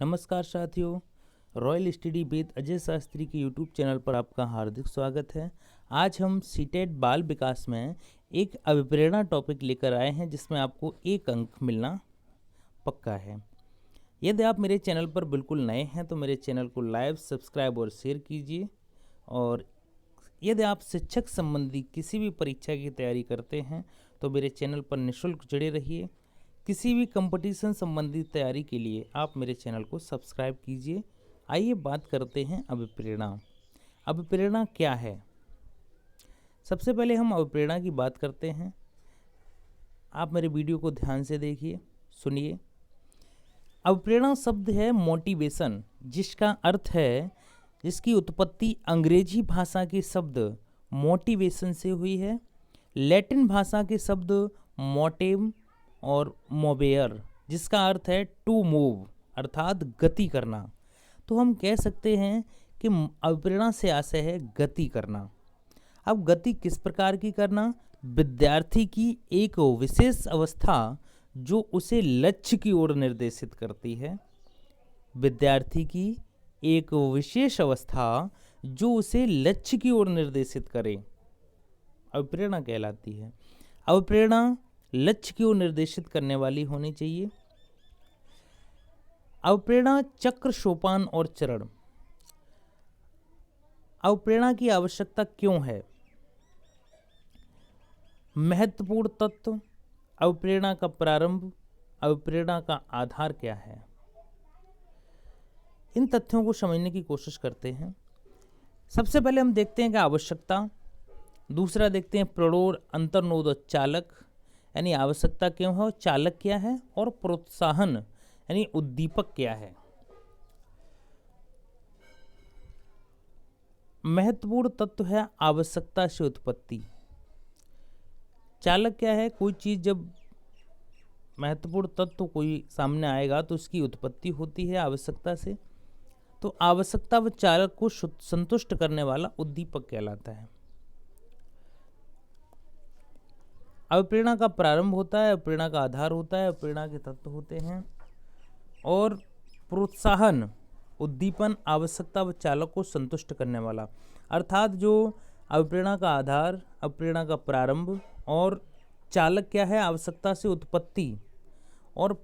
नमस्कार साथियों, royal study with Ajay Shastri के यूट्यूब चैनल पर आपका हार्दिक स्वागत है। आज हम सीटेट बाल विकास में एक अभिप्रेरणा टॉपिक लेकर आए हैं जिसमें आपको 1 अंक मिलना पक्का है। यदि आप मेरे चैनल पर बिल्कुल नए हैं तो मेरे चैनल को लाइक, सब्सक्राइब और शेयर कीजिए। और यदि आप शिक्षक संबंधी किसी भी परीक्षा की तैयारी करते हैं तो मेरे चैनल पर निःशुल्क जुड़े रहिए। किसी भी कंपटीशन संबंधी तैयारी के लिए आप मेरे चैनल को सब्सक्राइब कीजिए। आइए बात करते हैं अभिप्रेरणा। अभिप्रेरणा क्या है? सबसे पहले हम अभिप्रेरणा की बात करते हैं। आप मेरे वीडियो को ध्यान से देखिए, सुनिए। अभिप्रेरणा शब्द है मोटिवेशन, जिसका अर्थ है, जिसकी उत्पत्ति अंग्रेजी भाषा के शब्द मोटिवेशन से हुई है। लैटिन भाषा के शब्द मोटिव और मोवेयर, जिसका अर्थ है टू मूव, अर्थात गति करना। तो हम कह सकते हैं कि अभिप्रेरणा से आशय है गति करना। अब गति किस प्रकार की करना? विद्यार्थी की एक विशेष अवस्था जो उसे लक्ष्य की ओर निर्देशित करती है। विद्यार्थी की एक विशेष अवस्था जो उसे लक्ष्य की ओर निर्देशित करे, अभिप्रेरणा कहलाती है। अभिप्रेरणा लक्ष्य की ओर निर्देशित करने वाली होनी चाहिए। अभिप्रेरणा चक्र, सोपान और चरण। अभिप्रेरणा की आवश्यकता क्यों है? महत्वपूर्ण तत्व, अभिप्रेरणा का प्रारंभ, अभिप्रेरणा का आधार क्या है? इन तथ्यों को समझने की कोशिश करते हैं। सबसे पहले हम देखते हैं कि आवश्यकता, दूसरा देखते हैं प्ररोढ़, अंतर्नोद और चालक, यानी आवश्यकता क्यों है और चालक क्या है, और प्रोत्साहन यानी उद्दीपक क्या है। महत्वपूर्ण तत्व है आवश्यकता से उत्पत्ति। चालक क्या है? कोई चीज जब महत्वपूर्ण तत्व कोई सामने आएगा तो उसकी उत्पत्ति होती है आवश्यकता से। तो आवश्यकता व चालक को संतुष्ट करने वाला उद्दीपक कहलाता है। अभिप्रेरणा का प्रारंभ होता है, अभिप्रेरणा का आधार होता है, अभिप्रेरणा के तत्व होते हैं। और प्रोत्साहन, उद्दीपन, आवश्यकता व चालक को संतुष्ट करने वाला, अर्थात जो अभिप्रेरणा का आधार, अभिप्रेरणा का प्रारंभ और चालक क्या है? आवश्यकता से उत्पत्ति, और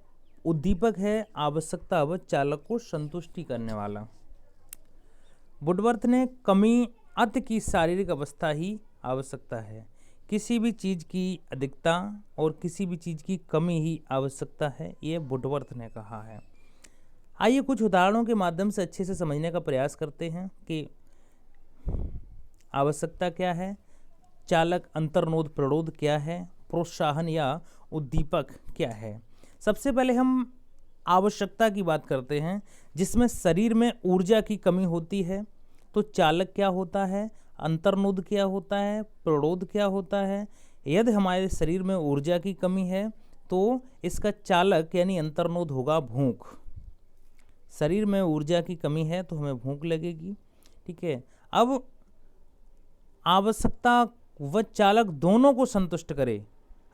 उद्दीपक है आवश्यकता व चालक को संतुष्टि करने वाला। वुडवर्थ ने कमी अति की शारीरिक अवस्था ही आवश्यकता है। किसी भी चीज़ की अधिकता और किसी भी चीज़ की कमी ही आवश्यकता है, ये वुडवर्थ ने कहा है। आइए कुछ उदाहरणों के माध्यम से अच्छे से समझने का प्रयास करते हैं कि आवश्यकता क्या है, चालक, अंतर्नोद, प्ररोध क्या है, प्रोत्साहन या उद्दीपक क्या है। सबसे पहले हम आवश्यकता की बात करते हैं, जिसमें शरीर में ऊर्जा की कमी होती है। तो चालक क्या होता है, अंतर्नोद क्या होता है, प्ररोध क्या होता है। यदि हमारे शरीर में ऊर्जा की कमी है तो इसका चालक यानी अंतर्नोद होगा भूख। शरीर में ऊर्जा की कमी है तो हमें भूख लगेगी, ठीक है। अब आवश्यकता व चालक दोनों को संतुष्ट करे।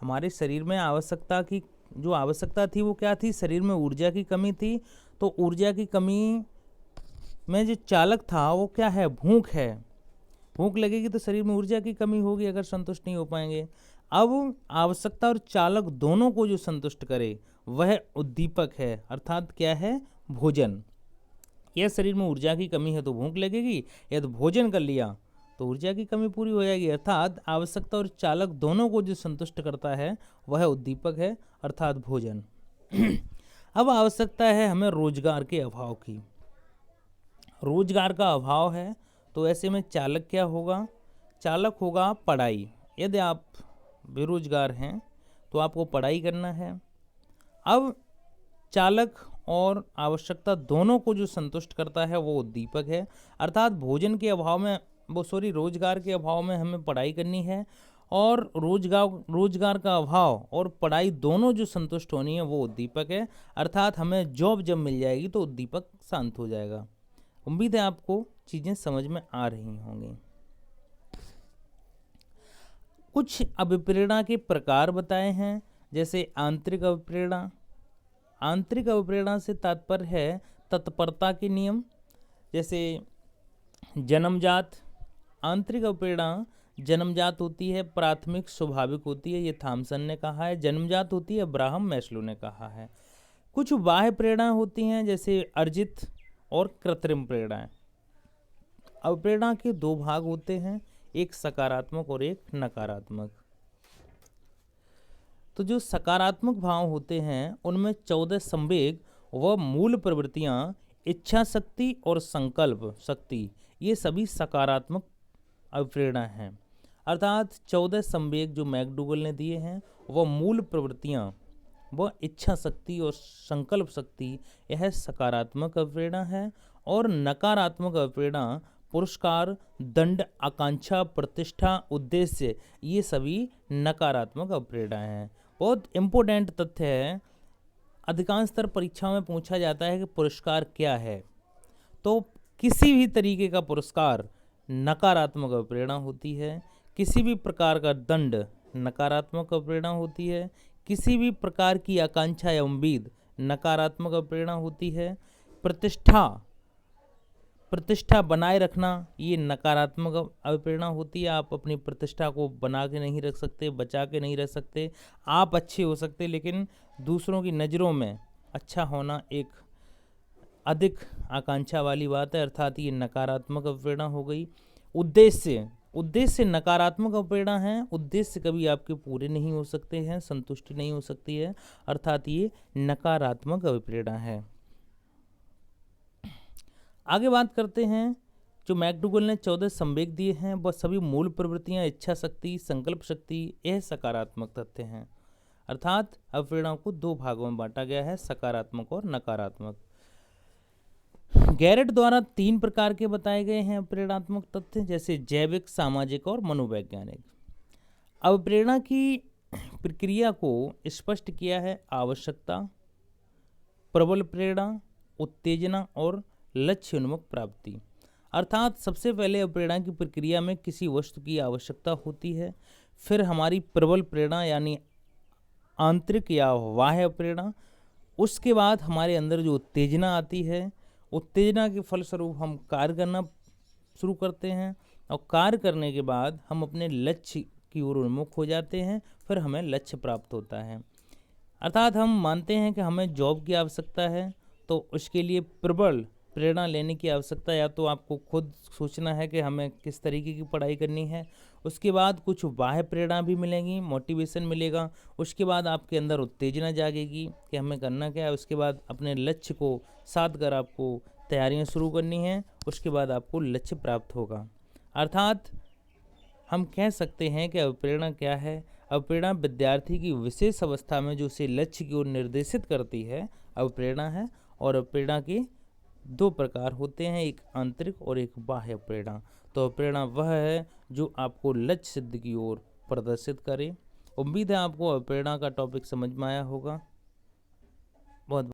हमारे शरीर में आवश्यकता की जो आवश्यकता थी वो क्या थी? शरीर में ऊर्जा की कमी थी। तो ऊर्जा की कमी में जो चालक था वो क्या है? भूख है। भूख लगेगी तो शरीर में ऊर्जा की कमी होगी अगर संतुष्ट नहीं हो पाएंगे। अब आवश्यकता और चालक दोनों को जो संतुष्ट करे वह उद्दीपक है, अर्थात क्या है? भोजन। यह शरीर में ऊर्जा की कमी है तो भूख लगेगी, यदि भोजन कर लिया तो ऊर्जा की कमी पूरी हो जाएगी। अर्थात आवश्यकता और चालक दोनों को जो संतुष्ट करता है वह उद्दीपक है, अर्थात भोजन। अब आवश्यकता है हमें रोजगार के अभाव की। रोजगार का अभाव है तो ऐसे में चालक क्या होगा? चालक होगा पढ़ाई। यदि आप बेरोजगार हैं तो आपको पढ़ाई करना है। अब चालक और आवश्यकता दोनों को जो संतुष्ट करता है वो उद्दीपक है, अर्थात भोजन के अभाव में रोजगार के अभाव में हमें पढ़ाई करनी है। और रोजगार का अभाव और पढ़ाई दोनों जो संतुष्ट होनी है वो उद्दीपक है, अर्थात हमें जॉब जब मिल जाएगी तो उद्दीपक शांत हो जाएगा। उम्मीद है आपको चीज़ें समझ में आ रही होंगी। कुछ अभिप्रेरणा के प्रकार बताए हैं, जैसे आंतरिक अभिप्रेरणा। आंतरिक अभिप्रेरणा से तात्पर्य है तत्परता के नियम, जैसे जन्मजात। आंतरिक अवप्रेरणा जन्मजात होती है, प्राथमिक स्वाभाविक होती है, ये थॉमसन ने कहा है। जन्मजात होती है, अब्राहम मैस्लो ने कहा है। कुछ बाह्य प्रेरणा होती हैं, जैसे अर्जित और कृत्रिम प्रेरणाएं। अवप्रेरणा के दो भाग होते हैं, एक सकारात्मक और एक नकारात्मक। तो जो सकारात्मक भाव होते हैं उनमें 14 संवेग व मूल प्रवृत्तियां, इच्छा शक्ति और संकल्प शक्ति, ये सभी सकारात्मक अवप्रेरणा हैं। अर्थात 14 संवेग जो मैकडूगल ने दिए हैं, वह मूल प्रवृत्तियां, वह इच्छा शक्ति और संकल्प शक्ति, यह सकारात्मक अवप्रेरणा है। और नकारात्मक अवप्रेरणा पुरस्कार, दंड, आकांक्षा, प्रतिष्ठा, उद्देश्य, ये सभी नकारात्मक अवप्रेरणा हैं। बहुत इम्पोर्टेंट तथ्य है, अधिकांशतर परीक्षाओं में पूछा जाता है कि पुरस्कार क्या है। तो किसी भी तरीके का पुरस्कार नकारात्मक अवप्रेरणा होती है, किसी भी प्रकार का दंड नकारात्मक अवप्रेरणा होती है, किसी भी प्रकार की आकांक्षा या उम्मीद नकारात्मक अवप्रेरणा होती है। प्रतिष्ठा बनाए रखना, ये नकारात्मक अवप्रेरणा होती है। आप अपनी प्रतिष्ठा को बना के नहीं रख सकते, बचा के नहीं रख सकते। आप अच्छे हो सकते, लेकिन दूसरों की नज़रों में अच्छा होना एक अधिक आकांक्षा वाली बात है, अर्थात ये नकारात्मक अवप्रेरणा हो गई। उद्देश्य नकारात्मक अवप्रेरणा है। उद्देश्य कभी आपके पूरे नहीं हो सकते हैं, संतुष्टि नहीं हो सकती है, अर्थात ये नकारात्मक अवप्रेरणा है। आगे बात करते हैं, जो मैकडूगल ने 14 संवेग दिए हैं वह सभी मूल प्रवृत्तियां, इच्छा शक्ति, संकल्प शक्ति, यह सकारात्मक तथ्य हैं। अर्थात अवप्रेरणाओं को दो भागों में बांटा गया है, सकारात्मक और नकारात्मक। गैरेट द्वारा 3 प्रकार के बताए गए हैं अवप्रेरणात्मक तथ्य, जैसे जैविक, सामाजिक और मनोवैज्ञानिक। अवप्रेरणा की प्रक्रिया को स्पष्ट किया है आवश्यकता, प्रबल प्रेरणा, उत्तेजना और लक्ष्य उन्मुख प्राप्ति। अर्थात सबसे पहले अवप्रेरणा की प्रक्रिया में किसी वस्तु की आवश्यकता होती है, फिर हमारी प्रबल प्रेरणा यानी आंतरिक या बाह्य प्रेरणा, उसके बाद हमारे अंदर जो उत्तेजना आती है, उत्तेजना के फलस्वरूप हम कार्य करना शुरू करते हैं, और कार्य करने के बाद हम अपने लक्ष्य की ओर उन्मुख हो जाते हैं, फिर हमें लक्ष्य प्राप्त होता है। अर्थात हम मानते हैं कि हमें जॉब की आवश्यकता है, तो उसके लिए प्रबल प्रेरणा लेने की आवश्यकता, या तो आपको खुद सोचना है कि हमें किस तरीके की पढ़ाई करनी है, उसके बाद कुछ बाह्य प्रेरणा भी मिलेगी, मोटिवेशन मिलेगा, उसके बाद आपके अंदर उत्तेजना जागेगी कि हमें करना क्या है, उसके बाद अपने लक्ष्य को साध कर आपको तैयारियां शुरू करनी है, उसके बाद आपको लक्ष्य प्राप्त होगा। अर्थात हम कह सकते हैं कि अवप्रेरणा क्या है। अवप्रेरणा विद्यार्थी की विशेष अवस्था में जो उसे लक्ष्य की ओर निर्देशित करती है, अवप्रेरणा है। और अवप्रेरणा के 2 प्रकार होते हैं, एक आंतरिक और एक बाह्य प्रेरणा। तो प्रेरणा वह है जो आपको लक्ष्य सिद्धि की ओर प्रदर्शित करे। उम्मीद है आपको प्रेरणा का टॉपिक समझ में आया होगा। बहुत